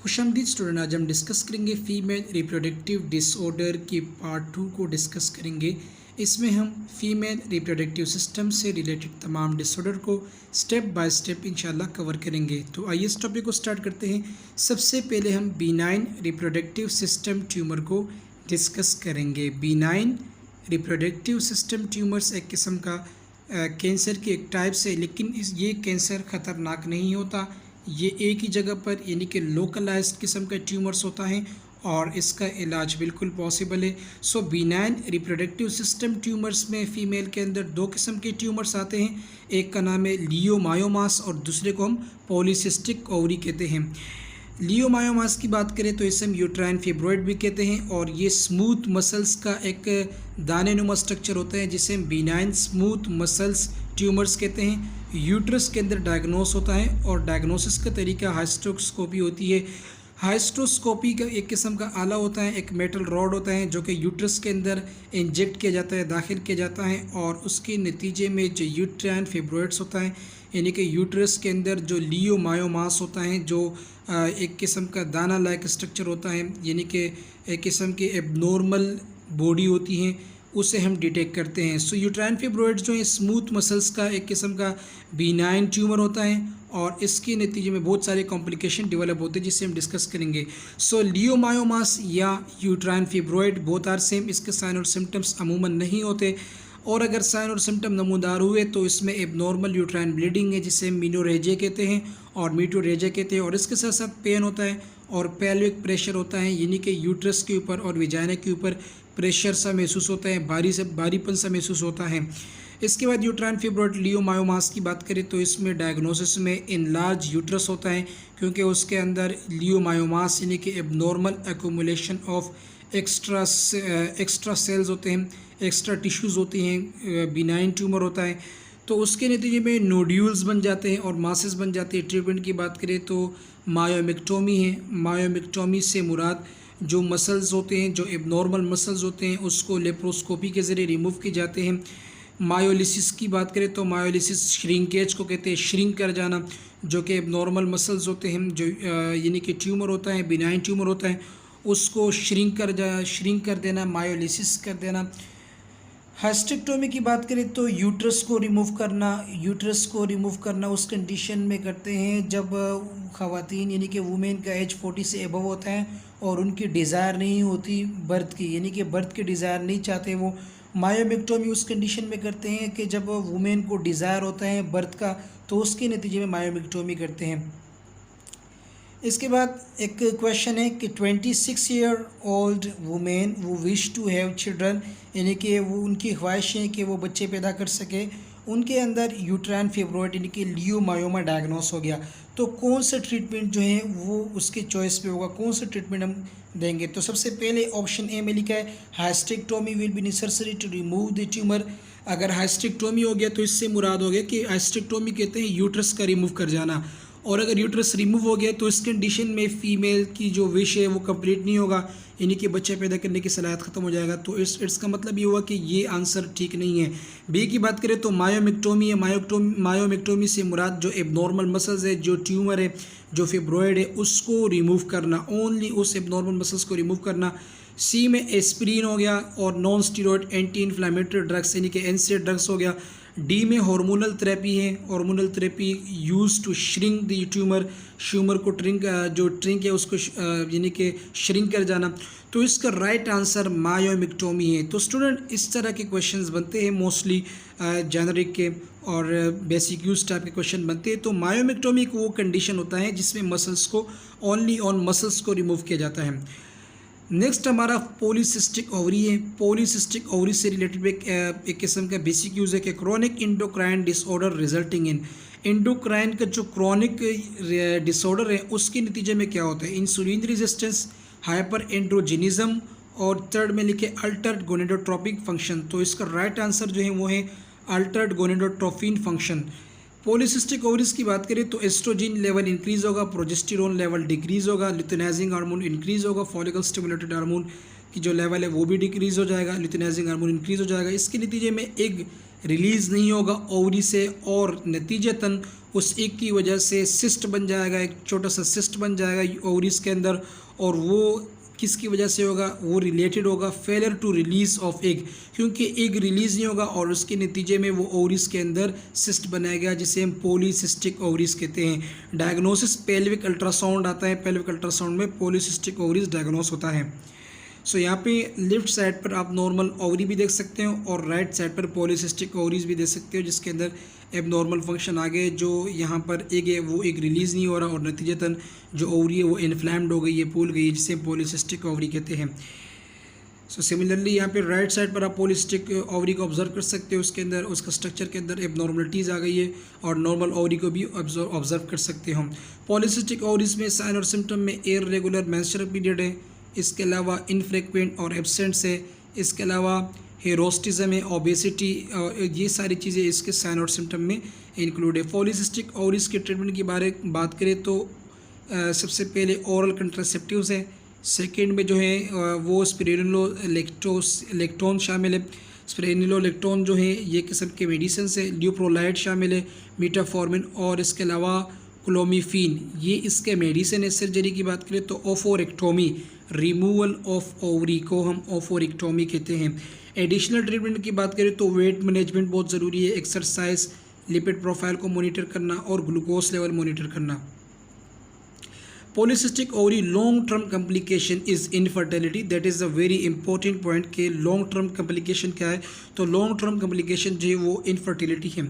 खुशामदीद student. आज हम discuss करेंगे फीमेल रिप्रोडक्टिव डिसऑर्डर की पार्ट 2 को डिस्कस करेंगे। इसमें हम फीमेल रिप्रोडक्टिव सिस्टम से रिलेटेड तमाम डिसऑर्डर को स्टेप बाय स्टेप इंशाल्लाह कवर करेंगे। तो आइए इस टॉपिक को स्टार्ट करते हैं। सबसे पहले हम बीनाइन रिप्रोडक्टिव सिस्टम ट्यूमर को डिस्कस करेंगे। बीनाइन रिप्रोडक्टिव सिस्टम ट्यूमर्स एक किस्म का कैंसर की एक टाइप्स है, लेकिन ये कैंसर ख़तरनाक नहीं होता। ये एक ही जगह पर यानी कि लोकलाइज्ड किस्म का ट्यूमर्स होता है और इसका इलाज बिल्कुल पॉसिबल है। सो बीनाइन रिप्रोडक्टिव सिस्टम ट्यूमर्स में फ़ीमेल के अंदर दो किस्म के ट्यूमर्स आते हैं। एक का नाम है लियोमायोमास और दूसरे को हम पॉलीसिस्टिक ओवरी कहते हैं। लियोमायोमास की बात करें तो इसे हम यूट्राइन फिब्रॉइड भी कहते हैं और ये स्मूथ मसल्स का एक दानेनुमा स्ट्रक्चर होता है जिसे हम बीनाइन स्मूथ मसल्स ट्यूमर्स कहते हैं। यूट्रस के अंदर डायग्नोस होता है और डायग्नोसिस का तरीका हाइस्ट्रोस्कोपी होती है। हाइस्ट्रोस्कोपी का एक किस्म का आला होता है, एक मेटल रॉड होता है जो कि यूट्रस के अंदर इंजेक्ट किया जाता है, दाखिल किया जाता है और उसके नतीजे में जो यूट्राइन फिब्रॉइड्स होता है यानी कि यूट्रस के अंदर जो लियोमायोमास होता है जो एक किस्म का दाना लाइक स्ट्रक्चर होता है यानी कि एक किस्म की एबनॉर्मल बॉडी होती है, उसे हम डिटेक्ट करते हैं। सो यूट्राइन फिब्रॉइड्स जो है स्मूथ मसल्स का एक किस्म का बीनाइन ट्यूमर होता है और इसके नतीजे में बहुत सारे कॉम्प्लिकेशन डेवलप होते हैं जिससे हम डिस्कस करेंगे। सो लियोमायोमास या uterine fibroid both are same. इसके साइन और सिम्टम्स अमूमन नहीं होते और अगर साइन और सिम्टम नमूदार हुए तो इसमें एबनॉर्मल यूट्राइन ब्लीडिंग है जिसे मीनोरेजिया कहते हैं और मीटोरेजिया कहते हैं और इसके साथ साथ पेन होता है और पेल्विक प्रेशर होता है यानी कि यूट्रस के ऊपर और विजाइना के ऊपर प्रेशर सा महसूस होता है, भारीपन सा महसूस होता है। इसके बाद यूट्राइन फिब्रॉइड लियोमायोमास की बात करें तो इसमें डायग्नोसिस में इनलार्ज यूट्रस होता है क्योंकि उसके अंदर लियोमायोमास यानी कि abnormal accumulation of extra cells होते हैं, एक्स्ट्रा टिश्यूज़ होती हैं, बिनाइन ट्यूमर होता है तो उसके नतीजे में नोड्यूल्स बन जाते हैं और मासेस बन जाती है। ट्रीटमेंट की बात करें तो मायोमेक्टोमी है। मायोमेक्टोमी से मुराद जो मसल्स होते हैं, जो एबनॉर्मल मसल्स होते हैं उसको लेप्रोस्कोपी के ज़रिए रिमूव किए जाते हैं। मायोलिसिस की बात करें तो मायोलिसिस श्रिंकेज को कहते हैं, श्रिंक कर जाना, जो कि एबनॉर्मल मसल्स होते हैं जो यानी कि ट्यूमर होता है, बिनाइन ट्यूमर होता है, उसको श्रिंक कर देना, मायोलिसिस कर देना। हाइस्टेक्टोमी की बात करें तो यूट्रस को रिमूव करना उस कंडीशन में करते हैं जब ख़वातीन यानी कि वुमेन का एज 40 से एबव होता है और उनकी डिज़ायर नहीं होती बर्थ की, यानी कि बर्थ की डिज़ायर नहीं चाहते वो। मायोमेक्टोमी उस कंडीशन में करते हैं कि जब वुमेन को डिज़ायर होता है बर्थ का तो उसके नतीजे में मायोमेक्टोमी करते हैं। इसके बाद एक क्वेश्चन है कि 26 ईयर ओल्ड वुमेन वो विश टू हैव चिल्ड्रन यानी कि वो उनकी ख्वाहिश है कि वो बच्चे पैदा कर सके, उनके अंदर यूट्राइन फिब्रॉइड यानी कि लियोमायोमा डायग्नोस हो गया तो कौन सा ट्रीटमेंट जो है वो उसके चॉइस पे होगा, कौन सा ट्रीटमेंट हम देंगे। तो सबसे पहले ऑप्शन ए में लिखा है hysterectomy will be necessary to remove the tumour. अगर हाइस्टेक्टोमी हो गया तो इससे मुराद हो गया कि हाइस्टेक्टोमी कहते हैं यूट्रस का रिमूव कर जाना और अगर यूट्रस रिमूव हो गया तो इस कंडीशन में फ़ीमेल की जो विश है वो कंप्लीट नहीं होगा यानी कि बच्चे पैदा करने की सलाहियत ख़त्म हो जाएगा। तो इसका मतलब ये हुआ कि ये आंसर ठीक नहीं है। बी की बात करें तो मायोमेक्टोमी है। मायोमेक्टोमी से मुराद जो एबनॉर्मल मसल्स है, जो ट्यूमर है, जो फिब्रॉइड है उसको रिमूव करना, ओनली उस एबनॉर्मल मसल्स को रिमूव करना। सी में एस्पिरिन हो गया और non steroid anti inflammatory drugs यानी कि एनसेड ड्रग्स हो गया। डी में हार्मोनल थेरेपी है। Hormonal therapy use to shrink the tumour को ट्रिंक है उसको यानी कि श्रिंक कर जाना। तो इसका राइट आंसर मायोमेक्टोमी है। तो स्टूडेंट इस तरह के क्वेश्चंस बनते हैं मोस्टली जेनरिक के और बेसिक यूज टाइप के क्वेश्चन बनते हैं। तो मायोमेक्टोमी को वो कंडीशन होता है जिसमें मसल्स को ओनली ऑन मसल्स को रिमूव किया जाता है। नेक्स्ट हमारा पॉलीसिस्टिक ओवरी है। पॉलीसिस्टिक ओवरी से रिलेटेड एक किस्म का बेसिक यूज़ है कि chronic endocrine disorder resulting in. Endocrine का जो क्रोनिक डिसऑर्डर है उसके नतीजे में क्या होता है, इंसुलिन रेजिस्टेंस, हाइपर एंड्रोजिनिज्म और थर्ड में लिखे अल्टर्ड गोनेडोट्रोपिक फंक्शन। तो इसका राइट आंसर जो है वो है Altered gonadotropin function. Polycystic ovaries की बात करें तो एस्ट्रोजन लेवल इंक्रीज़ होगा, प्रोजेस्टेरोन लेवल डिक्रीज़ होगा, लुटेनाइजिंग हार्मोन इंक्रीज़ होगा, फॉलिकल स्टिमुलेटेड हार्मोन की जो लेवल है वो भी डिक्रीज़ हो जाएगा, लुटेनाइजिंग हार्मोन इंक्रीज़ हो जाएगा। इसके नतीजे में एग रिलीज़ नहीं होगा ओवरी से और नतीजतन उस एक की वजह से सिस्ट बन जाएगा, एक छोटा सा सिस्ट बन जाएगा ओवरीज के अंदर, और वो किसकी वजह से होगा, वो रिलेटेड होगा failure to release of egg, क्योंकि एग रिलीज नहीं होगा और उसके नतीजे में वो ओवरीज के अंदर सिस्ट बनाएगा, जिसे हम पॉलीसिस्टिक ओवरीज कहते हैं। डायग्नोसिस पेल्विक अल्ट्रासाउंड आता है, पेल्विक अल्ट्रासाउंड में पॉलीसिस्टिक ओवरीज डायग्नोस होता है। सो यहाँ पे लेफ्ट साइड पर आप नॉर्मल ओवरी भी देख सकते हो और राइट साइड पर पॉलीसिस्टिक ओवरीज भी देख सकते हो, जिसके अंदर एबनॉर्मल फंक्शन आ गए, जो यहाँ पर एग है वो एग रिलीज़ नहीं हो रहा और नतीजतन जो ओवरी है वो इन्फ्लैम्ड हो गई है, फूल गई है, जिसे पॉलीसिस्टिक ओवरी कहते हैं। सो सिमिलरली यहाँ पे राइट साइड पर आप पॉलीसिस्टिक ओवरी को ऑब्जर्व कर सकते हो, उसके अंदर उसका स्ट्रक्चर के अंदर एबनॉर्मलिटीज़ आ गई है और नॉर्मल ओवरी को भी ऑब्जर्व कर सकते हो। पॉलीसिस्टिक ओवरीज में साइन और सिम्टम में इर्रेगुलर मेंस्ट्रुअल पीरियड है, इसके अलावा इनफ्रीक्वेंट और एब्सेंट्स है, इसके अलावा हेरोस्टिज्म है, ओबेसिटी, ये सारी चीज़ें इसके साइन और सिम्टम में इंक्लूड है। पॉलीसिस्टिक ओवरीज के ट्रीटमेंट की बात करें तो सबसे पहले ओरल कंट्रासेप्टिव्स है, सेकंड में जो है वो स्पिरेनिलोलेक्टोन शामिल है। स्पिरेनिलोलेक्टोन जो है ये किस्म के मेडिसिन है, ल्यूप्रोलाइड शामिल है, मीटाफॉर्मिन और इसके अलावा क्लोमीफिन, ये इसके मेडिसिन है। सर्जरी की बात करें तो ओफोरेक्टोमी, रिमूवल ऑफ ओवरी को हम ओफोरेक्टोमी कहते हैं। एडिशनल ट्रीटमेंट की बात करें तो वेट मैनेजमेंट बहुत ज़रूरी है, एक्सरसाइज, लिपिड प्रोफाइल को मॉनिटर करना और ग्लूकोज लेवल मॉनिटर करना। Polycystic ovary long term complication is infertility, that is a very important point कि लॉन्ग टर्म कॉम्प्लिकेशन क्या है, तो लॉन्ग टर्म कॉम्प्लिकेशन जो है वो इनफर्टिलिटी है।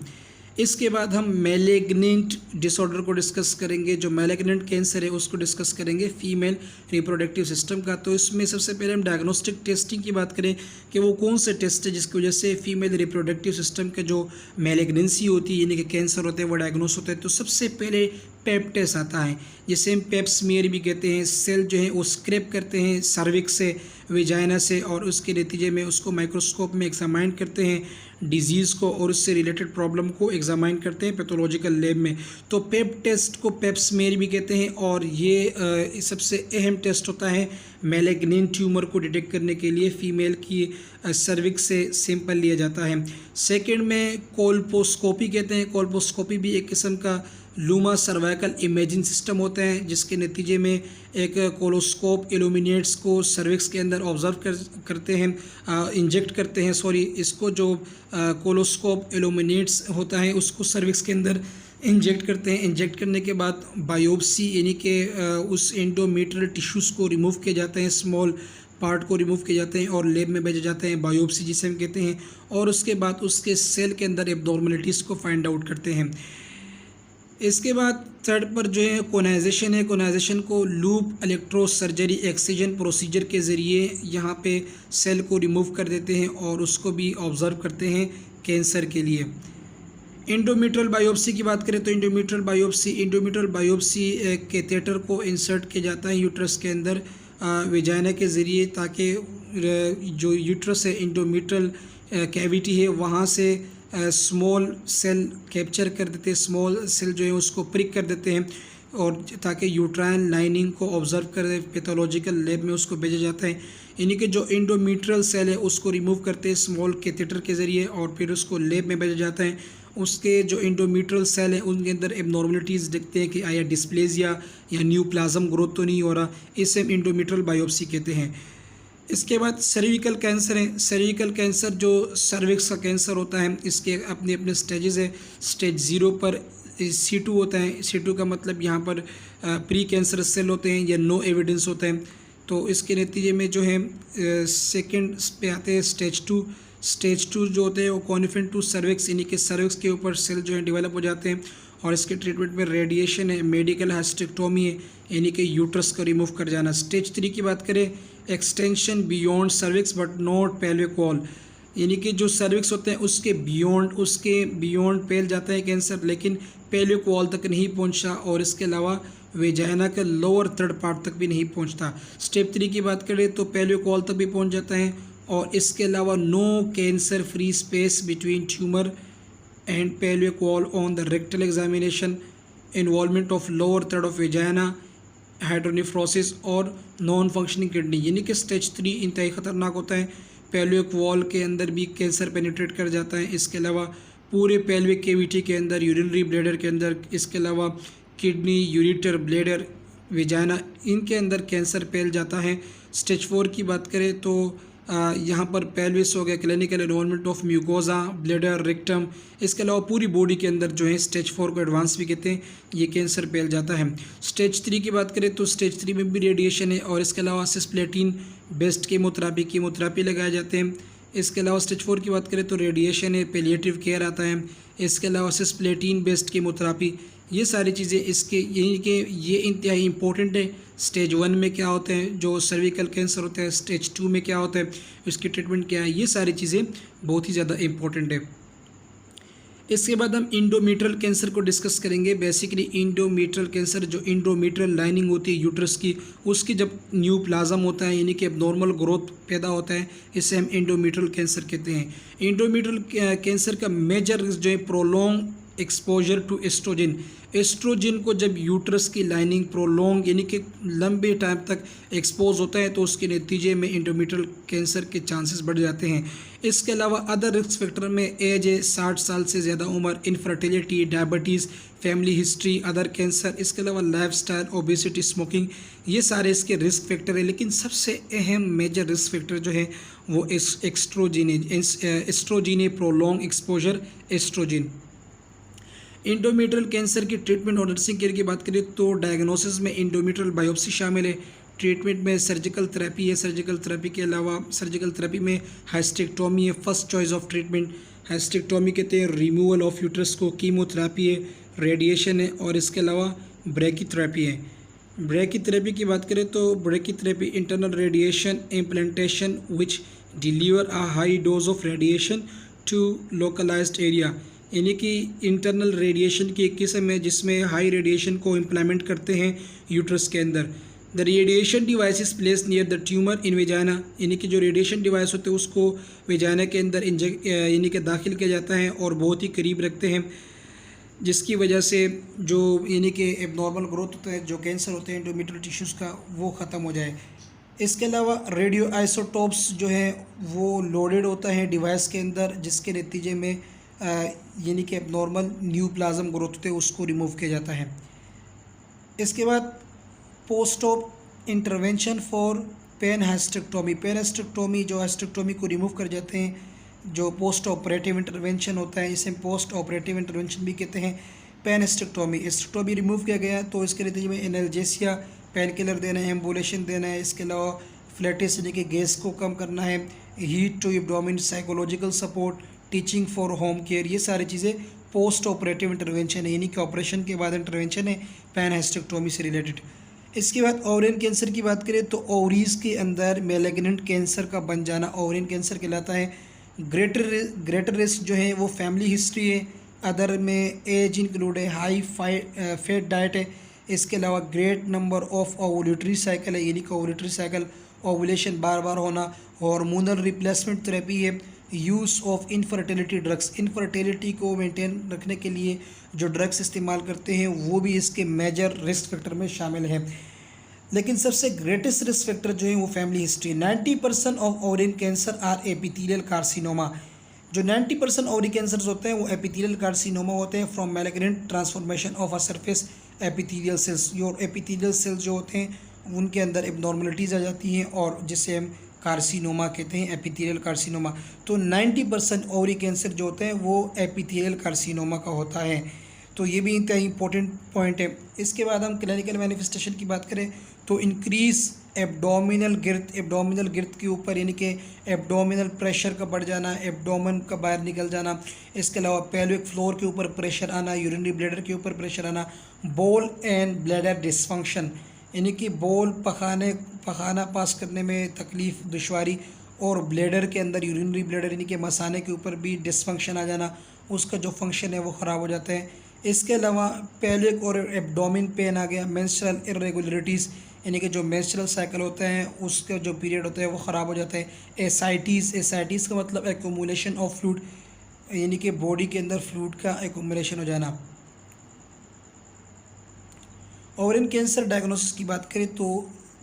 इसके बाद हम मैलिग्नेंट डिसऑर्डर को डिस्कस करेंगे, जो मैलिग्नेंट कैंसर है उसको डिस्कस करेंगे फीमेल रिप्रोडक्टिव सिस्टम का। तो इसमें सबसे पहले हम डायग्नोस्टिक टेस्टिंग की बात करें कि वो कौन से टेस्ट है जिसकी वजह से फीमेल रिप्रोडक्टिव सिस्टम के जो मैलिग्नेंसी होती है यानी कि कैंसर होते हैं वो डायग्नोस होता है। तो सबसे पहले पेप टेस्ट आता है, जिसे हम पेप स्मीयर भी कहते हैं। सेल जो है वो स्क्रैप करते हैं सर्विक्स से, वेजाइना से, और उसके नतीजे में उसको माइक्रोस्कोप में एग्जामाइन करते हैं डिजीज़ को और उससे रिलेटेड प्रॉब्लम को एग्जामाइन करते हैं पैथोलॉजिकल लैब में। तो पेप टेस्ट को पेप स्मीयर भी कहते हैं और ये सबसे अहम टेस्ट होता है मैलिग्नेंट ट्यूमर को डिटेक्ट करने के लिए फीमेल की सर्विक्स से सैंपल लिया जाता है। सेकंड में कोल्पोस्कोपी कहते हैं। कोल्पोस्कोपी भी एक किस्म का लूमा सर्वाइकल इमेजिंग सिस्टम होता है, जिसके नतीजे में एक कोलोस्कोप इल्यूमिनेट्स को सर्विक्स के अंदर ऑब्जर्व करते हैं, इंजेक्ट करते हैं, इसको जो कोलोस्कोप इल्यूमिनेट्स होता है उसको सर्विक्स के अंदर इंजेक्ट करते हैं। इंजेक्ट करने के बाद बायोप्सी यानी कि उस एंडोमेट्रियल टिश्यूज़ को रिमूव किए जाते हैं, स्मॉल पार्ट को रिमूव किए जाते हैं और लैब में भेजे जाते हैं, बायोप्सी जिसे हम कहते हैं, और उसके बाद उसके सेल के अंदर एब्नॉर्मलिटीज़ को फाइंड आउट करते हैं। इसके बाद थर्ड पर जो है कोनाइजेशन है। कोनाइजेशन को loop electro surgery excision procedure के ज़रिए यहाँ पे सेल को रिमूव कर देते हैं और उसको भी ऑब्ज़र्व करते हैं कैंसर के लिए। इंडोमेट्रियल बायोप्सी की बात करें तो इंडोमेट्रियल बायोप्सी कैथेटर को इंसर्ट किया जाता है यूट्रस के अंदर वेजाइना के ज़रिए, ताकि जो यूट्रस है इंडोमेट्रियल कैविटी है वहाँ से स्मॉल सेल कैप्चर कर देते हैं, स्मॉल सेल जो है उसको प्रिक कर देते हैं और ताकि यूट्राइन लाइनिंग को ऑब्जर्व कर पैथोलॉजिकल लैब में उसको भेजा जाता है। यानी कि जो इंडोमेट्रियल सेल है उसको रिमूव करते हैं स्मॉल कैथेटर के ज़रिए और फिर उसको लैब में भेजा जाता है। उसके जो इंडोमेट्रियल सेल है उनके अंदर एबनॉर्मलिटीज़ देखते हैं कि आया डिस्प्लेजिया या न्यू प्लाज्म ग्रोथ तो नहीं हो रहा, इसे हम इंडोमेट्रियल बायोप्सी कहते हैं। इसके बाद सर्विकल कैंसर है। सर्विकल कैंसर जो सर्विक्स का कैंसर होता है इसके अपने अपने स्टेजेस है। स्टेज 0 पर C2 होता है। C2 का मतलब यहाँ पर प्री कैंसर सेल होते हैं या नो एविडेंस होता है। तो इसके नतीजे में जो है सेकेंड पे आते हैं स्टेज 2। स्टेज 2 जो होते हैं वो कॉन्फिन टू सर्विक्स यानी कि सर्विक्स के ऊपर सेल जो है डेवलप हो जाते हैं और इसके ट्रीटमेंट में रेडिएशन है, मेडिकल हास्टेक्टोमी है यानी कि यूट्रस को रिमूव कर जाना। स्टेज 3 की बात करें extension beyond cervix but not pelvic wall, यानी कि जो सर्विक्स होते हैं उसके बियॉन्ड फैल जाता है कैंसर, लेकिन पेल्विक वॉल तक नहीं पहुंचता और इसके अलावा वेजाइना के लोअर थर्ड पार्ट तक भी नहीं पहुंचता। स्टेप 3 की बात करें तो पेल्विक वॉल तक भी पहुंच जाता है और इसके अलावा no cancer free space between tumour and pelvic wall on the rectal examination, involvement of lower third of vagina, hydronephrosis और नॉन फंक्शनिंग किडनी, यानी कि स्टेज 3 इंतहाई ख़तरनाक होता है। पेल्विक वॉल के अंदर भी कैंसर पेनिट्रेट कर जाता है। इसके अलावा पूरे पेल्विक कैविटी के अंदर, यूरिनरी ब्लैडर के अंदर, इसके अलावा किडनी, यूरेटर, ब्लैडर, विजाना, इनके अंदर कैंसर फैल जाता है। स्टेज 4 की बात करें तो यहाँ पर पेल्विस हो गया, clinical involvement of mucosa, bladder, rectum, इसके अलावा पूरी बॉडी के अंदर जो है स्टेज 4 को एडवांस भी कहते हैं, ये कैंसर फैल जाता है। स्टेज 3 की बात करें तो स्टेज 3 में भी रेडिएशन है और इसके अलावा सिस्प्लेटिन बेस्ड कीमोथेरापी लगाए जाते हैं। इसके अलावा स्टेज 4 की बात करें तो रेडिएशन है, पैलिएटिव केयर आता है, इसके अलावा सिस्प्लेटिन बेस्ड कीमोथेरापी, ये सारी चीज़ें इसके ये इंतहाई इंपॉर्टेंट है। स्टेज 1 में क्या होते हैं, जो सर्विकल कैंसर होता है, स्टेज 2 में क्या होता है, उसकी ट्रीटमेंट क्या है, ये सारी चीज़ें बहुत ही ज़्यादा इंपॉर्टेंट है। इसके बाद हम इंडोमेट्रियल कैंसर को डिस्कस करेंगे। बेसिकली इंडोमेट्रियल कैंसर, जो इंडोमेट्रियल लाइनिंग होती है यूट्रस की, उसकी जब न्यू प्लाज्म होता है यानी कि एबनॉर्मल ग्रोथ पैदा होता है, इसे हम इंडोमेट्रियल कैंसर कहते हैं। इंडोमेट्रियल कैंसर का मेजर जो है prolong exposure to estrogen, estrogen को जब यूट्रस की लाइनिंग प्रोलॉन्ग यानी कि लंबे टाइम तक एक्सपोज होता है तो उसके नतीजे में इंडोमेट्रियल कैंसर के चांसेस बढ़ जाते हैं। इसके अलावा अदर रिस्क फैक्टर में एज है, 60 साल से ज़्यादा उम्र, infertility, diabetes, family history, other cancer, इसके अलावा लाइफस्टाइल, ओबेसिटी, स्मोकिंग, ये सारे इसके रिस्क फैक्टर है। लेकिन सबसे अहम मेजर रिस्क फैक्टर जो है वो एस्ट्रोजन है, prolong exposure estrogen. Endometrial cancer की ट्रीटमेंट और नर्सिंग केयर की बात करें तो डायग्नोसिस में इंडोमेट्रियल बायोप्सी शामिल है, ट्रीटमेंट में सर्जिकल थेरेपी है, सर्जिकल थेरेपी के अलावा सर्जिकल थेरेपी में हाइस्टेक्टोमी है, फर्स्ट चॉइस ऑफ ट्रीटमेंट। हाइस्टेक्टोमी कहते हैं रिमूवल ऑफ यूट्रस को, कीमोथेरेपी है, रेडिएशन है और इसके अलावा ब्रैकीथेरेपी है। ब्रैकीथेरेपी की बात करें तो brachytherapy internal radiation implantation which deliver a high dose of radiation to localised area, यानी कि इंटरनल रेडिएशन की एक किस्म है जिसमें हाई रेडिएशन को इम्प्लीमेंट करते हैं यूट्रस के अंदर। The radiation device is place near the tumour इन वेजाना, यानी कि जो रेडिएशन डिवाइस होते हैं उसको वेजाना के अंदर यानी कि दाखिल किया जाता है और बहुत ही करीब रखते हैं, जिसकी वजह से जो यानी कि एबनॉर्मल ग्रोथ होता है, जो कैंसर होते हैं इंडोमेट्रियल टिश्यूज़ का, वो ख़त्म हो जाए। इसके अलावा रेडियो आइसोटोप्स जो है वो लोडेड होता है डिवाइस के अंदर, जिसके नतीजे में यानी कि एबनॉर्मल न्यू प्लाज्म ग्रोथ होते हैं उसको रिमूव किया जाता है। इसके बाद post op intervention for pain hysterectomy, pain hysterectomy जो हाइस्टेक्टोमी को रिमूव कर जाते हैं, जो पोस्ट ऑपरेटिव इंटरवेंशन होता है, इसे पोस्ट ऑपरेटिव इंटरवेंशन भी कहते हैं। पेन हाइस्टेक्टोमी, हिस्टेक्टोमी रिमूव किया गया तो इसके नतीजे में एनाल्जेसिया, पेन किलर देना है, एम्बुलेशन देना है, इसके अलावा फ्लैटिस यानी कि गैस को कम करना है, heat to abdomen, psychological support, teaching for home care, ये सारी चीज़ें पोस्ट ऑपरेटिव इंटरवेंशन है, यानी कि ऑपरेशन के बाद इंटरवेंशन है पेन हाइस्टेक्टोमी से रिलेटेड। इसके बाद ओवरियन कैंसर की बात करें तो ओवरीज के अंदर मैलिग्नेंट कैंसर का बन जाना ओवरियन कैंसर कहलाता है। ग्रेटर रिस्क जो है वो फैमिली हिस्ट्री है, अदर में एज इंक्लूड है, हाई फैट डाइट है, इसके अलावा great number of ovulatory cycle है, यानी कि ओवुलेटरी साइकिल ओवुलेशन बार बार होना, हार्मोनल रिप्लेसमेंट थेरेपी है, use of infertility drugs, infertility को मेंटेन रखने के लिए जो ड्रग्स इस्तेमाल करते हैं वो भी इसके मेजर रिस्क फैक्टर में शामिल है। लेकिन सबसे ग्रेटेस्ट रिस्क फैक्टर जो है वो family history. 90% of ovarian cancer are epithelial carcinoma, जो 90% ओवरी कैंसर्स होते हैं वो एपिथेलियल कार्सिनोमा होते हैं from malignant transformation of a surface epithelial cells. Your epithelial cells जो होते हैं उनके अंदर एबनॉर्मलिटीज़ आ जाती हैं और जिसे हम कार्सिनोमा कहते हैं, एपिथेलियल कार्सिनोमा। तो 90% ओवरी कैंसर जो होते हैं वो एपिथेलियल कार्सिनोमा का होता है, तो ये भी इतना इंपॉर्टेंट पॉइंट है। इसके बाद हम क्लिनिकल मैनिफेस्टेशन की बात करें तो इंक्रीज एब्डोमिनल गिर्थ के ऊपर, यानी कि एब्डोमिनल प्रेशर का बढ़ जाना, एब्डोमेन का बाहर निकल जाना, इसके अलावा पेल्विक फ्लोर के ऊपर प्रेशर आना, यूरिनरी ब्लैडर के ऊपर प्रेशर आना, बोल एंड ब्लैडर डिसफंक्शन, यानी कि बोल पखाना पास करने में तकलीफ़, दुश्वारी, और ब्लैडर के अंदर यूरिनरी ब्लैडर यानी कि मसाने के ऊपर भी डिसफंक्शन आ जाना, उसका जो फंक्शन है वो ख़राब हो जाता है। इसके अलावा पेल्विक और एब्डोमेन पेन आ गया, मेंस्ट्रुअल इरेगुलरिटीज़ यानी कि जो मेंस्ट्रुअल साइकिल होता है उसका जो पीरियड होता है वो ख़राब हो जाता है। एसाइटीज़ का मतलब एक्यूमुलेशन ऑफ फ्लूइड, यानी कि बॉडी के अंदर फ्लूइड का एक्यूमुलेशन हो जाना। ओवरियन कैंसर डायग्नोसिस की बात करें तो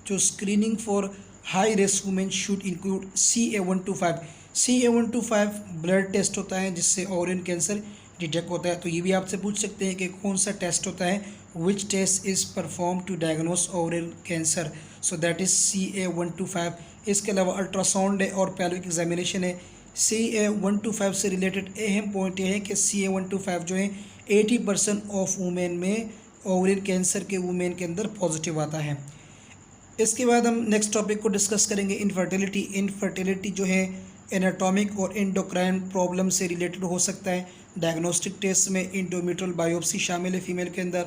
जो screening for high risk women should include CA125। CA-125 blood test होता है जिससे ओवरियन कैंसर डिटेक्ट होता है। तो ये भी आपसे पूछ सकते हैं कि कौन सा टेस्ट होता है, which test is perform to diagnose ovarian cancer, so that is CA-125। इसके अलावा अल्ट्रासाउंड है और पेल्विक एग्जामिनेशन है। CA-125 से रिलेटेड अहम पॉइंट ये है कि CA-125 जो है 80% ऑफ वुमेन में ओवरियन कैंसर के वुमेन के अंदर पॉजिटिव आता है। इसके बाद हम नेक्स्ट टॉपिक को डिस्कस करेंगे इनफर्टिलिटी। इनफर्टिलिटी जो है एनाटॉमिक और एंडोक्राइन प्रॉब्लम से रिलेटेड हो सकता है। डायग्नोस्टिक टेस्ट में इंडोमेट्रियल बायोप्सी शामिल है फीमेल के अंदर,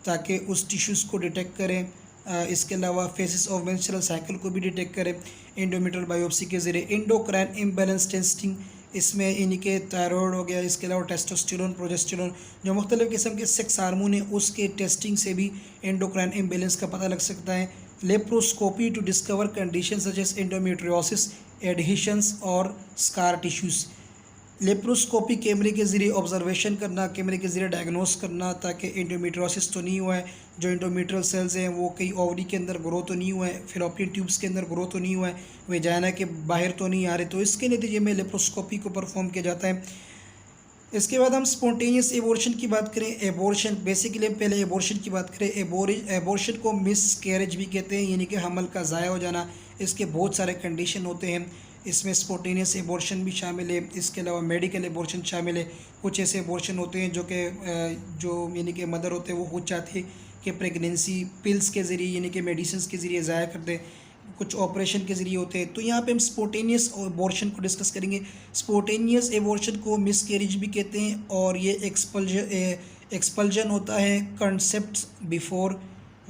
ताकि उस टिश्यूज़ को डिटेक्ट करें। इसके अलावा फेसिस ऑफ मेंस्ट्रुअल साइकिल को भी डिटेक्ट करें इंडोमेट्रियल बायोप्सी के ज़रिए। इंडोक्राइन इम्बैलेंस टेस्टिंग, इसमें इनके थायराइड हो गया, इसके अलावा टेस्टोस्टेरोन, प्रोजेस्टेरोन, जो मुख्तलिफ़ किस्म के सेक्स हार्मोन है उसके टेस्टिंग से भी इंडोक्राइन इम्बैलेंस का पता लग सकता है। Laparoscopy to discover condition such as endometriosis, adhesions और स्कार टिश्यूज़। लेप्रोस्कोपी कैमरे के ज़रिए ऑब्जर्वेशन करना, कैमरे के ज़रिए डायग्नोस करना, ताकि एंडोमेट्रियोसिस तो नहीं हुआ है, जो एंडोमेट्रियल सेल्स हैं वो कहीं ओवरी के अंदर ग्रो तो नहीं हुआ है, फिलोपियन ट्यूब्स के अंदर ग्रो तो नहीं हुआ है, वेजाइना के बाहर तो नहीं आ रहे, तो इसके नतीजे में लेप्रोस्कोपी को परफॉर्म किया जाता है। इसके बाद हम स्पॉन्टेनियस एबॉर्शन की बात करें। एबॉर्शन बेसिकली पहले एबॉर्शन की बात करें। एबॉर्शन को मिस कैरेज भी कहते हैं, यानी कि हमल का ज़ाया हो जाना। इसके बहुत सारे कंडीशन होते हैं, इसमें स्पॉन्टेनियस एबॉर्शन भी शामिल है, इसके अलावा मेडिकल एबॉर्शन शामिल है। कुछ ऐसे एबॉर्शन होते हैं जो यानी कि मदर होते हैं वो खुद चाहते हैं कि प्रेगनेंसी पिल्स के ज़रिए यानी कि मेडिसिन के ज़रिए ज़ाया कर दें, कुछ ऑपरेशन के ज़रिए होते हैं। तो यहाँ पे हम स्पॉन्टेनियस एबॉर्शन को डिस्कस करेंगे। स्पॉन्टेनियस एबॉर्शन को मिसकैरेज भी कहते हैं, और ये एक्सपल्जन होता है कंसेप्ट बिफोर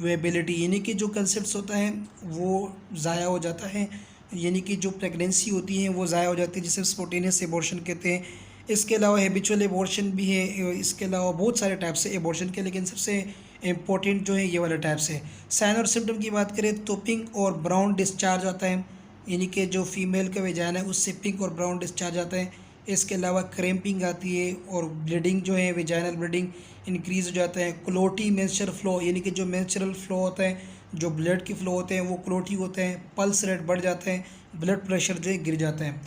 वेबिलिटी, यानी कि जो कंसेप्ट होता है वो ज़ाया हो जाता है, यानी कि जो प्रेगनेंसी होती है वो ज़ाया हो जाती है, जिसे स्पॉन्टेनियस एबॉर्शन कहते हैं। इसके अलावा हैबिचुअल एबॉर्शन भी है, इसके अलावा बहुत सारे टाइप्स है एबॉर्शन के, लेकिन सबसे इम्पोर्टेंट जो है ये वाला टाइप्स है। साइन और सिम्टम की बात करें तो पिंक और ब्राउन डिस्चार्ज आता है, यानी कि जो फीमेल का वेजाइना है उससे पिंक और ब्राउन डिस्चार्ज आता है। इसके अलावा क्रैम्पिंग आती है, और ब्लीडिंग जो है वेजाइनल ब्लीडिंग इंक्रीज़ हो जाता है। क्लोटी मेंस्ट्रुअल फ्लो, यानी कि जो मेंस्ट्रुअल फ्लो होता है, जो ब्लड के फ्लो होते हैं वो क्लोटी होते हैं। पल्स रेट बढ़ जाते हैं, ब्लड प्रेशर जो है गिर जाता है।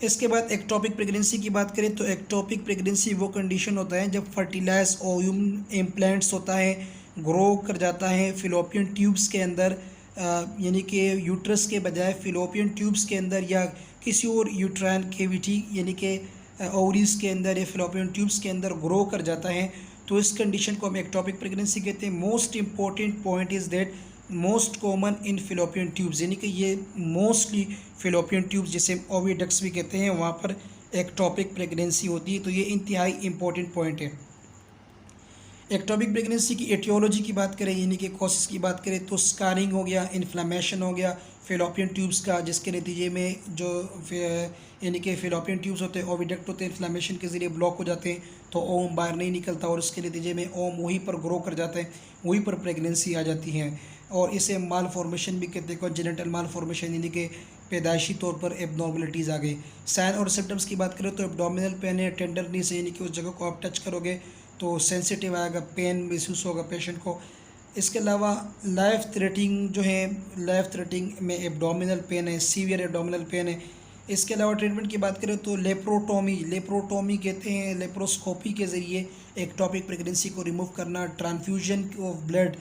इसके बाद एक्टोपिक प्रेगनेंसी की बात करें तो एक्टोपिक प्रेगनेंसी वो कंडीशन होता है जब फर्टिलाइज ओव्यूम इम्प्लांट्स होता है, ग्रो कर जाता है फिलोपियन ट्यूब्स के अंदर, यानी कि यूट्रस के बजाय फिलोपियन ट्यूब्स के अंदर या किसी और यूट्राइन केविटी यानी कि ओवरीज के अंदर या फिलोपियन ट्यूब्स के अंदर ग्रो कर जाता है, तो इस कंडीशन को हम एक्टोपिक प्रेगनेंसी कहते हैं। Most important point is that most common in fallopian tubes, यानी कि ये मोस्टली फिलोपियन ट्यूब्स जिसे ओविडक्ट्स भी कहते हैं वहाँ पर एक्टोपिक प्रेगनेंसी होती है। तो ये इंतहाई इंपॉर्टेंट पॉइंट है। एक्टोपिक प्रेगनेंसी की एटियोलॉजी की बात करें, यानी कि कॉसेस की बात करें, तो स्कारिंग हो गया, इन्फ्लामेशन हो गया फिलोपियन ट्यूब्स का, जिसके नतीजे में जो यानी कि फिलोपियन ट्यूब्स होते हैं ओविडक्ट होते हैं, इन्फ्लामेशन के ज़रिए ब्लॉक हो जाते हैं, तो ओम बाहर नहीं निकलता, और उसके नतीजे में ओम वहीं पर ग्रो कर जाता है, वहीं पर प्रेगनेंसी आ जाती है। और इसे माल फॉर्मेशन भी कहते हैं, जेनेटल माल फॉर्मेशन, यानी कि पैदाइशी तौर पर एबनॉर्मलिटीज़ आ गई। साइन और सिम्टम्स की बात करें तो एब्डोमिनल पेन है, टेंडरनेस है, यानी कि उस जगह को आप टच करोगे तो सेंसिटिव आएगा, पेन महसूस होगा पेशेंट को। इसके अलावा लाइफ थ्रेटनिंग जो है, लाइफ थ्रेटनिंग में एब्डोमिनल पेन है, सीवियर एब्डोमिनल पेन है। इसके अलावा ट्रीटमेंट की बात करें तो लेप्रोटोमी कहते हैं, लेप्रोस्कोपी के ज़रिए एक्टोपिक प्रेगनेंसी को रिमूव करना। ट्रांसफ्यूजन ऑफ ब्लड,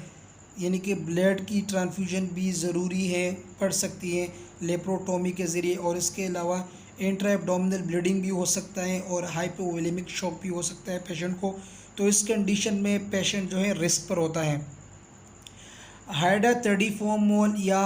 यानी कि ब्लड की ट्रांसफ्यूजन भी ज़रूरी है, पड़ सकती है लेप्रोटोमी के ज़रिए। और इसके अलावा इंट्रा एब्डोमिनल ब्लीडिंग भी हो सकता है, और हाइपोवोलेमिक शॉक भी हो सकता है पेशेंट को। तो इस कंडीशन में पेशेंट जो है रिस्क पर होता है। हाइड्रोथर्डिफोमोल या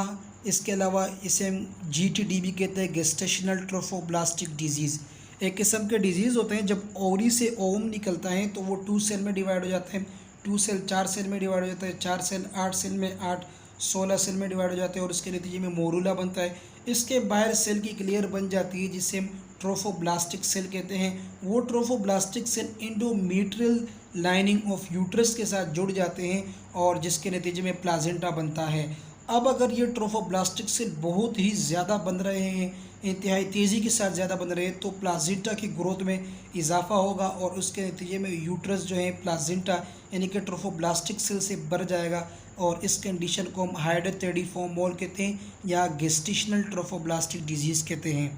इसके अलावा इसे हम GTD भी कहते हैं, गेस्टेशनल ट्रोफोब्लास्टिक डिजीज़। एक किस्म के डिजीज़ होते हैं जब ओवरी से ओवम निकलता है तो वो 2 सेल में डिवाइड हो जाते हैं, 2 सेल 4 सेल में डिवाइड हो जाता है, 4 सेल 8 सेल में 8 16 सेल में डिवाइड हो जाते हैं, और उसके नतीजे में मोरूला बनता है। इसके बाहर सेल की क्लियर बन जाती है जिसे हम ट्रोफोब्लास्टिक सेल कहते हैं। वो trophoblastic cell endometrial lining of uterus के साथ जुड़ जाते हैं, और जिसके नतीजे में प्लाजेंटा बनता है। अब अगर ये ट्रोफोब्लास्टिक सेल बहुत ही ज़्यादा बन रहे हैं, इंतहाई तेज़ी के साथ ज़्यादा बन रहे हैं, तो प्लाजेंटा की ग्रोथ में इजाफा होगा, और उसके नतीजे में यूट्रस जो है प्लाजेंटा यानी कि ट्रोफोब्लास्टिक सेल से भर जाएगा, और इस कंडीशन को हम हाइड्रोथर्डिफोमोल कहते हैं या गेस्टेशनल ट्रोफोब्लास्टिक डिजीज़ कहते हैं।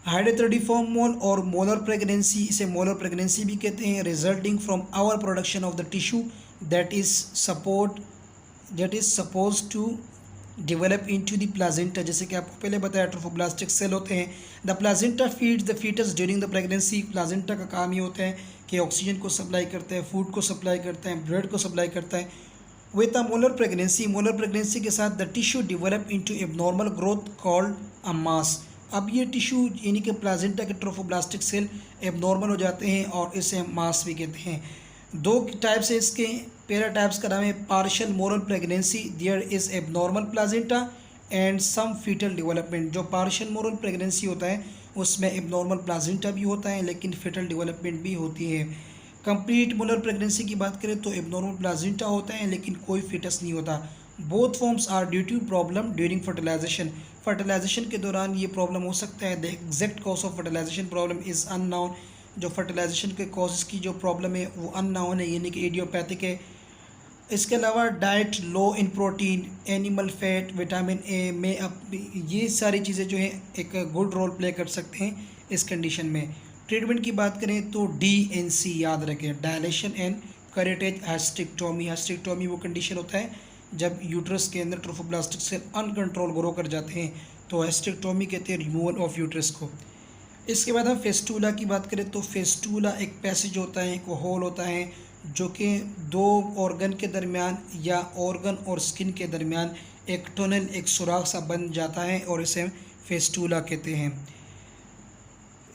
हाइड्रोथर्डिफॉर्म मोल और मोलर प्रेगनेंसी, इसे मोलर प्रेगनेंसी भी कहते हैं, resulting from over production of the tissue that is suppose to develop into the placenta. जैसे कि आपको पहले बताया ट्रोफोब्लास्टिक सेल होते हैं। The placenta feeds the foetus during the pregnancy. Placenta का काम ये होता है कि ऑक्सीजन को सप्लाई करता है, फूड को सप्लाई करता है, ब्लड को सप्लाई करता है। विद द मोलर प्रेगनेंसी के साथ the tissue develop into abnormal growth called a mass. अब ये टिश्यू यानी कि प्लाजेंटा के ट्रोफोब्लास्टिक सेल एबनॉर्मल हो जाते हैं और इसे मास भी कहते हैं। दो टाइप्स है इसके। पहला टाइप्स का नाम है partial molar pregnancy, there is abnormal placenta and some foetal development. जो पार्शियल मोलर प्रेगनेंसी होता है उसमें एबनॉर्मल प्लाजेंटा भी होता है लेकिन फीटल डेवलपमेंट भी होती है। कंप्लीट मोलर प्रेगनेंसी की बात करें तो एबनॉर्मल प्लाजेंटा होता है लेकिन कोई फीटस नहीं होता। Both forms are due to problem during fertilisation. Fertilisation के दौरान ये प्रॉब्लम हो सकता है। The exact cause of fertilisation problem is unknown. जो फर्टिलाइजेशन के कॉजेज़ की जो प्रॉब्लम है वो अननोन है, यानी कि इडियोपैथिक है। इसके अलावा diet low in protein, animal fat, vitamin A में अब ये सारी चीज़ें जो है एक गुड रोल प्ले कर सकते हैं इस कंडीशन में। ट्रीटमेंट की बात करें तो DNC याद रखें, डायलेशन एंड करेटेज हिस्टेक्टोमी। हिस्टेक्टोमी वो कंडीशन होता है जब यूट्रस के अंदर ट्रोफोब्लास्टिक सेल अनकंट्रोल ग्रो कर जाते हैं तो हिस्टेक्टोमी कहते हैं रिमूवल ऑफ यूट्रस को। इसके बाद हम फेस्टूला की बात करें तो फेस्टूला एक पैसेज होता है, एक होल होता है जो कि दो ऑर्गन के दरमियान या ऑर्गन और स्किन के दरमियान एक टनल, एक सुराख सा बन जाता है और इसे हम फेस्टूला कहते हैं।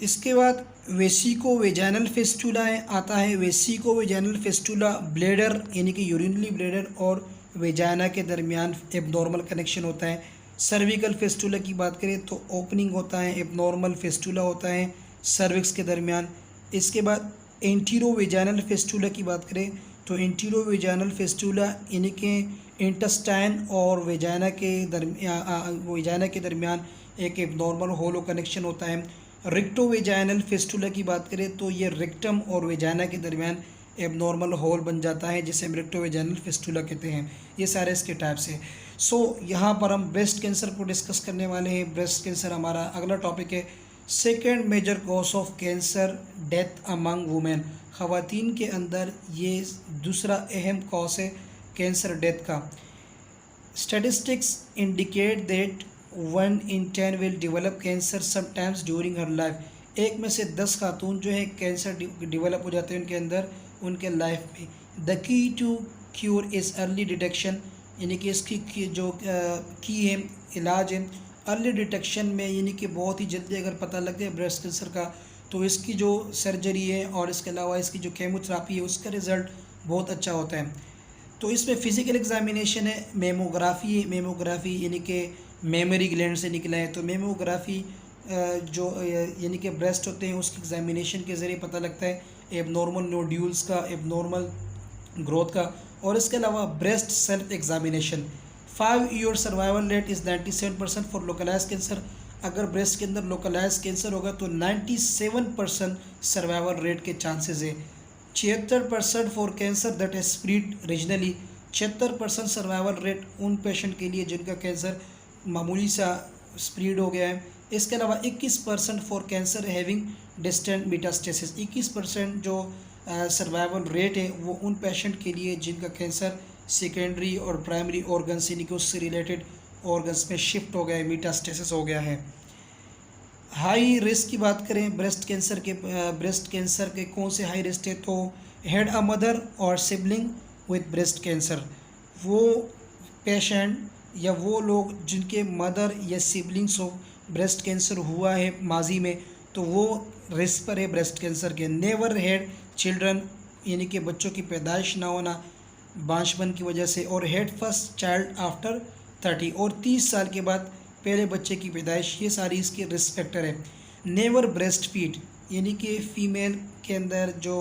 इसके बाद वेसिको वेजाइनल फेस्टूला आता है। वेसिको वेजाइनल फेस्टूला ब्लेडर यानी कि यूरिनरी ब्लेडर और वेजाइना के दरमियान एबनॉर्मल कनेक्शन होता है। सर्विकल फेस्टूला की बात करें तो ओपनिंग होता है, एबनॉर्मल फेस्टूला होता है सर्विक्स के दरमियान। इसके बाद एंटीरो वेजाइनल फेस्टूला की बात करें तो एंटीरो वेजाइनल फेस्टूला यानी कि इंटेस्टाइन और वेजाइना के दरमियान एक एबनॉर्मल होलो कनेक्शन होता है। रिक्टो वेजाइनल फेस्टूला की बात करें तो ये रिक्टम और वेजाइना के दरमियान एबनॉर्मल होल बन जाता है जिसे हम रिक्टो वेजाइनल फेस्टूला कहते हैं। ये सारे इसके टाइप्स हैं। सो यहाँ पर हम ब्रेस्ट कैंसर को डिस्कस करने वाले हैं। ब्रेस्ट कैंसर हमारा अगला टॉपिक है। Second major cause of cancer death among women. ख़वातीन के अंदर ये दूसरा अहम कॉज है कैंसर डेथ का। Statistics indicate that 1 in 10 will develop cancer sometimes during her life. एक में से 10 खातून जो है कैंसर डेवलप हो जाते हैं उनके अंदर उनके लाइफ में। The key to cure is early detection, यानी कि इसकी जो की है इलाज है अर्ली डिटेक्शन में, यानी कि बहुत ही जल्दी अगर पता लग जाए ब्रेस्ट कैंसर का तो इसकी जो सर्जरी है और इसके अलावा इसकी जो केमोथेरापी है उसका रिज़ल्ट बहुत अच्छा होता है। तो इसमें फ़िज़िकल एग्जामिनेशन है, मेमोग्राफी है। मेमोग्राफी यानी कि मेमोरी ग्लैंड से निकला है तो मेमोग्राफी जो यानी कि ब्रेस्ट होते हैं उसकी एग्जामिनेशन के ज़रिए पता लगता है एबनॉर्मल नोड्यूल्स का, एबनॉर्मल ग्रोथ का। और इसके अलावा breast self examination. 5 year survival rate is 97% for localise cancer. अगर ब्रेस्ट के अंदर लोकलाइज कैंसर होगा तो 97% सर्वाइवल रेट के चांसेस है। 76% for cancer that has spread regionally. 76% survival rate उन पेशेंट के लिए जिनका कैंसर मामूली सा स्प्रेड हो गया है। इसके अलावा 21% for cancer having distant metastasis. 21% जो सर्वाइवल रेट है वो उन पेशेंट के लिए जिनका कैंसर सेकेंडरी और प्राइमरी ऑर्गन्स यानी कि उससे रिलेटेड ऑर्गन्स में शिफ्ट हो गया है, मेटास्टेसिस हो गया है। हाई रिस्क की बात करें ब्रेस्ट कैंसर के कौन से हाई रिस्क है तो हैड अ मदर और सिबलिंग विद ब्रेस्ट कैंसर। वो पेशेंट या वो लोग जिनके मदर या सिबलिंग्स हो ब्रेस्ट कैंसर हुआ है माजी में तो वो रिस्क पर है ब्रेस्ट कैंसर के। नेवर हैड चिल्ड्रन यानी कि बच्चों की पैदाइश ना होना बांझपन की वजह से, और हैड फर्स्ट चाइल्ड आफ्टर 30 और 30 साल के बाद पहले बच्चे की पैदाइश, ये सारी इसके रिस्क फैक्टर है। नेवर ब्रेस्ट फीड यानी कि फ़ीमेल के अंदर जो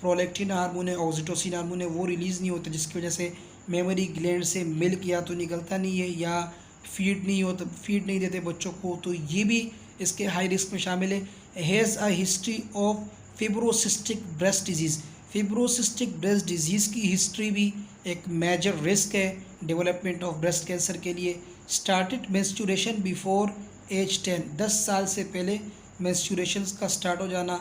प्रोलैक्टिन हार्मोन है, ऑक्सीटोसिन हार्मोन है वो रिलीज़ नहीं होता जिसकी वजह से मेमोरी ग्लैंड से मिल्क या तो निकलता नहीं है या फीड नहीं देते बच्चों को, तो ये भी इसके हाई रिस्क में शामिल है। Has a history of fibrocystic breast disease. Fibrocystic breast disease की हिस्ट्री भी एक मेजर रिस्क है डेवलपमेंट ऑफ ब्रेस्ट कैंसर के लिए। स्टार्टेड मेंस्ट्रुएशन बिफोर एज 10, 10 साल से पहले मेंस्ट्रुएशंस का स्टार्ट हो जाना,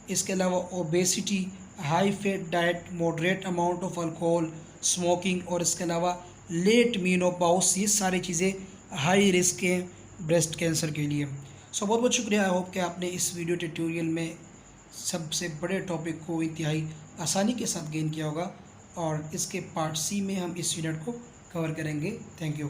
इसके अलावा obesity, high fat diet, moderate amount of alcohol, smoking और इसके अलावा लेट मीनोपॉज, ये सारी चीज़ें हाई रिस्क हैं ब्रेस्ट कैंसर के लिए। सो बहुत बहुत शुक्रिया। आई होप कि आपने इस वीडियो ट्यूटोरियल में सबसे बड़े टॉपिक को इंतहाई आसानी के साथ गेन किया होगा और इसके पार्ट सी में हम इस यूनिट को कवर करेंगे। Thank you.